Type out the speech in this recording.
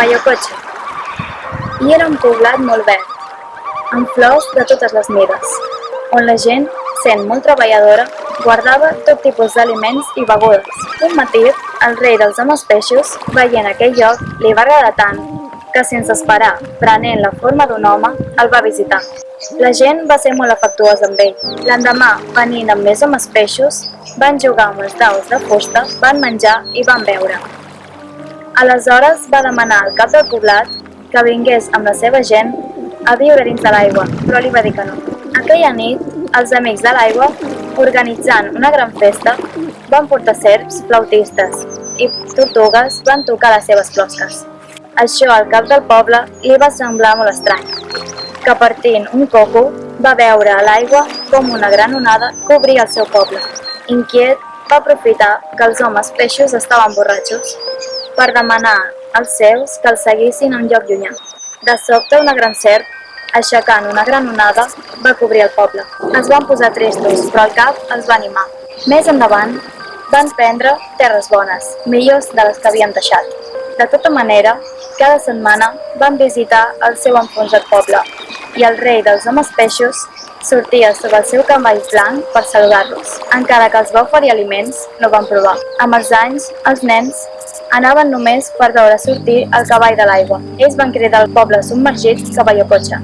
Cotxe. I era un poblat molt verd, amb flors de totes les mides, on la gent, sent molt treballadora, guardava tot tipus d'aliments i begudes. Un matí, el rei dels homes peixos, veient aquell lloc, li va agradar tant que sense esperar, prenent la forma d'un home, el va visitar. La gent va ser molt afectuosa amb ell. L'endemà, venint amb més homes peixos, van jugar amb els daus de fusta, van menjar i van beure. Aleshores va demanar al cap del poblat que vingués amb la seva gent a viure dins de l'aigua, però li va dir que no. Aquella nit, els amics de l'aigua, organitzant una gran festa, van portar serps, flautistes i tortugues van tocar les seves closques. Això al cap del poble li va semblar molt estrany, que partint un coco va veure a l'aigua com una gran onada cobria el seu poble. Inquiet, va aprofitar que els homes peixos estaven borratxos per demanar als seus que els seguissin a un lloc llunyà. De sobte, una gran serp, aixecant una gran onada, va cobrir el poble. Es van posar tristos, però al cap els va animar. Més endavant, van prendre terres bones, millors de les que havien deixat. De tota manera, cada setmana van visitar el seu enfonsat poble i el rei dels homes peixos sortia sobre el seu cavall blanc per saludar-los. Encara que els va oferir aliments, no van provar. Amb els anys, els nens anaven només per veure sortir el cavall de l'aigua. Ells van cridar al poble submergit Cotxe.